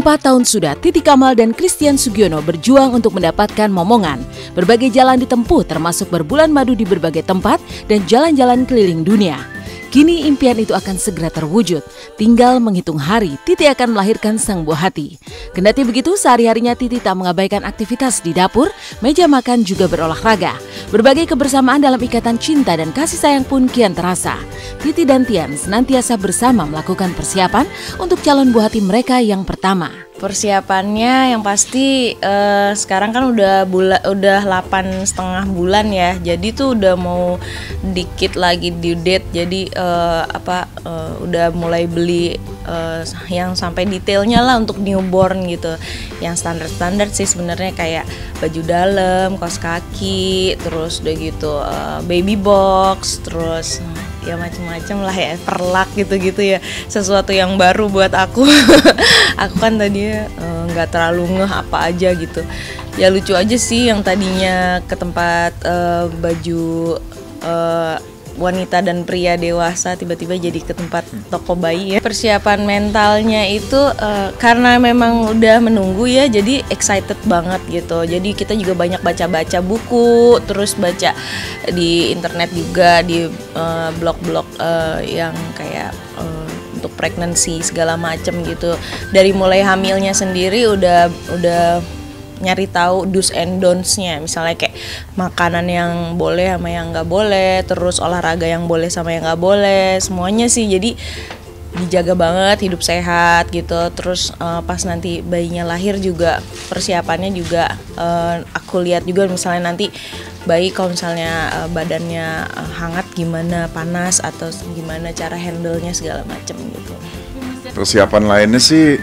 4 tahun sudah Titi Kamal dan Christian Sugiono berjuang untuk mendapatkan momongan. Berbagai jalan ditempuh termasuk berbulan madu di berbagai tempat dan jalan-jalan keliling dunia. Kini impian itu akan segera terwujud. Tinggal menghitung hari, Titi akan melahirkan sang buah hati. Kendati begitu, sehari-harinya Titi tak mengabaikan aktivitas di dapur, meja makan juga berolahraga. Berbagai kebersamaan dalam ikatan cinta dan kasih sayang pun kian terasa. Titi dan Tian senantiasa bersama melakukan persiapan untuk calon buah hati mereka yang pertama. Persiapannya yang pasti sekarang kan udah 8,5 bulan ya, jadi tuh udah mau dikit lagi due date, jadi udah mulai beli yang sampai detailnya lah untuk newborn gitu. Yang standar sih sebenarnya kayak baju dalam, kaos kaki, terus udah gitu baby box, terus ya macam-macam lah ya, perlak gitu-gitu ya, sesuatu yang baru buat aku. Aku kan tadinya nggak terlalu ngeh apa aja gitu, ya lucu aja sih yang tadinya ke tempat baju wanita dan pria dewasa tiba-tiba jadi ke tempat toko bayi ya. Persiapan mentalnya itu karena memang udah menunggu ya, jadi excited banget gitu. Jadi kita juga banyak baca-baca buku, terus baca di internet juga, di blog-blog yang kayak untuk pregnancy segala macam gitu. Dari mulai hamilnya sendiri udah nyari tahu do's and don'ts-nya, misalnya kayak makanan yang boleh sama yang nggak boleh, terus olahraga yang boleh sama yang nggak boleh, semuanya sih. Jadi dijaga banget, hidup sehat gitu. Terus pas nanti bayinya lahir juga persiapannya juga aku lihat juga, misalnya nanti bayi kalau misalnya badannya hangat gimana, panas atau gimana cara handle-nya segala macam gitu. Persiapan lainnya sih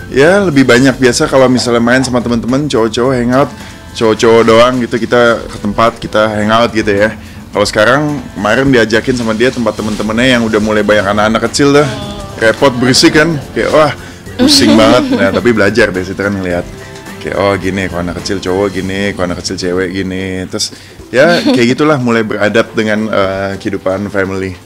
ya lebih banyak. Biasa kalau misalnya main sama teman-teman cowok-cowok hangout, cowok-cowok doang gitu, kita ke tempat kita hangout gitu ya. Kalau sekarang kemarin diajakin sama dia tempat teman-temannya yang udah mulai banyak anak-anak kecil dah, repot berisik kan, kayak wah pusing banget. Nah tapi belajar dari situ kan ngeliat kayak oh gini kalau anak kecil cowok gini, kalau anak kecil cewek gini. Terus ya kayak gitulah, mulai beradab dengan kehidupan family.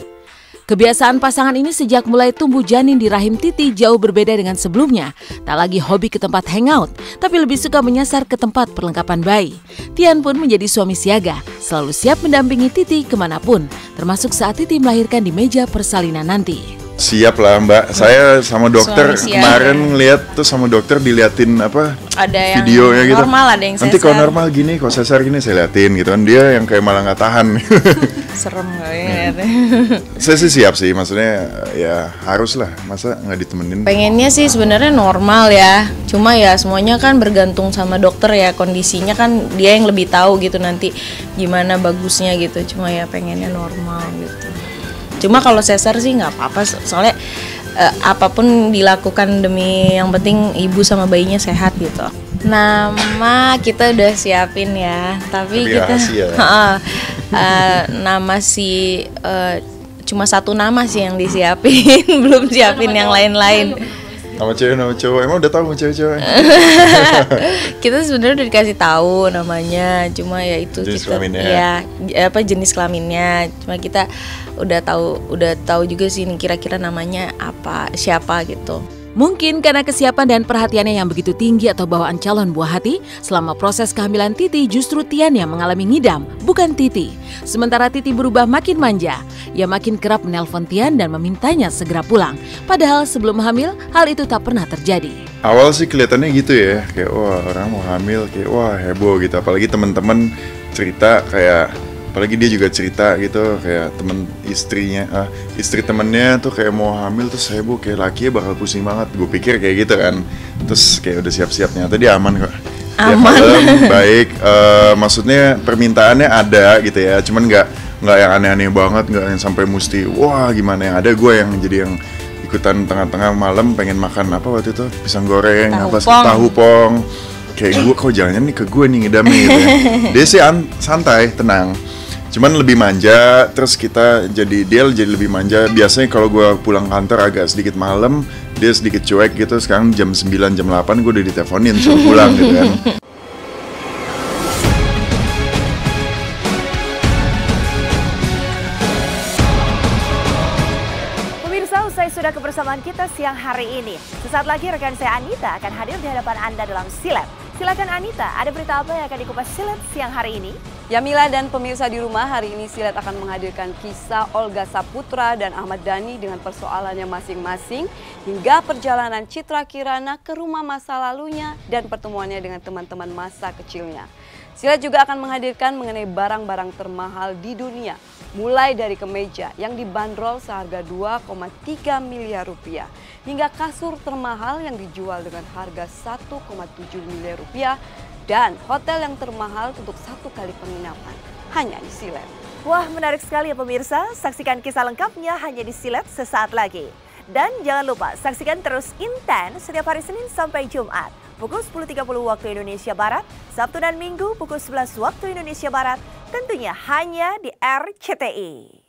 Kebiasaan pasangan ini sejak mulai tumbuh janin di rahim Titi jauh berbeda dengan sebelumnya. Tak lagi hobi ke tempat hangout, tapi lebih suka menyasar ke tempat perlengkapan bayi. Tian pun menjadi suami siaga, selalu siap mendampingi Titi kemanapun, termasuk saat Titi melahirkan di meja persalinan nanti. Siap lah Mbak, saya sama dokter kemarin ngeliat tuh sama dokter diliatin apa ada yang videonya gitu. Normal, ada yang sesar. Nanti kalau normal gini, kalau sesar gini saya liatin gitu kan, dia yang kayak malah nggak tahan. Serem kayaknya. Saya sih siap sih, maksudnya ya harus lah, masa nggak ditemenin. Pengennya sih sebenarnya normal ya, cuma ya semuanya kan bergantung sama dokter ya, kondisinya kan dia yang lebih tahu gitu nanti gimana bagusnya gitu. Cuma ya pengennya normal gitu. Cuma kalau sesar sih nggak apa-apa, soalnya apapun dilakukan demi yang penting ibu sama bayinya sehat gitu. Nama kita udah siapin ya, tapi kita nama sih cuma satu nama sih yang disiapin, belum siapin yang lain-lain. Nama cewek, nama cowok, emang udah tahu cewek-cewek? Kita sebenarnya udah dikasih tahu namanya, cuma ya itu jenis kita kelaminnya. Ya jenis kelaminnya, cuma kita udah tahu juga sih kira-kira namanya apa, siapa gitu. Mungkin karena kesiapan dan perhatiannya yang begitu tinggi atau bawaan calon buah hati, selama proses kehamilan Titi justru Tian yang mengalami ngidam, bukan Titi. Sementara Titi berubah makin manja, ia makin kerap menelpon Tian dan memintanya segera pulang. Padahal sebelum hamil, hal itu tak pernah terjadi. Awal sih kelihatannya gitu ya, kayak wah orang mau hamil, kayak wah heboh gitu. Apalagi teman-teman cerita kayak, apalagi dia juga cerita gitu kayak temen istrinya, istri temennya tuh kayak mau hamil terus heboh, kayak lakinya bakal pusing banget. Gue pikir kayak gitu kan, terus kayak udah siap-siap, ternyata dia aman kok. Aman. Dia baik, maksudnya permintaannya ada gitu ya, cuman nggak yang aneh-aneh banget, nggak yang sampai mesti wah gimana. Yang ada gue yang jadi yang ikutan tengah-tengah malam pengen makan apa waktu itu, pisang goreng, tahu pong. Kayak gue kok jangan nih ke gue nih ngidamnya gitu ya. Dia sih santai, tenang. Cuman lebih manja, terus dia jadi lebih manja. Biasanya kalau gue pulang kantor agak sedikit malam, dia sedikit cuek gitu. Sekarang jam 9, jam 8 gue udah diteleponin suruh pulang gitu kan. Pemirsa, Usai sudah kebersamaan kita siang hari ini. Sesaat lagi rekan saya Anita akan hadir di hadapan Anda dalam Silet. Silakan Anita, ada berita apa yang akan dikupas Silet siang hari ini? Yamila dan pemirsa di rumah, hari ini Silet akan menghadirkan kisah Olga Saputra dan Ahmad Dhani dengan persoalannya masing-masing hingga perjalanan Citra Kirana ke rumah masa lalunya dan pertemuannya dengan teman-teman masa kecilnya. Silet juga akan menghadirkan mengenai barang-barang termahal di dunia, mulai dari kemeja yang dibanderol seharga 2,3 miliar rupiah hingga kasur termahal yang dijual dengan harga 1,7 miliar rupiah dan hotel yang termahal untuk 1 kali penginapan hanya di Silet. Wah, menarik sekali ya pemirsa. Saksikan kisah lengkapnya hanya di Silet sesaat lagi. Dan jangan lupa saksikan terus Inten setiap hari Senin sampai Jumat pukul 10.30 waktu Indonesia Barat, Sabtu dan Minggu pukul 11 waktu Indonesia Barat, tentunya hanya di RCTI.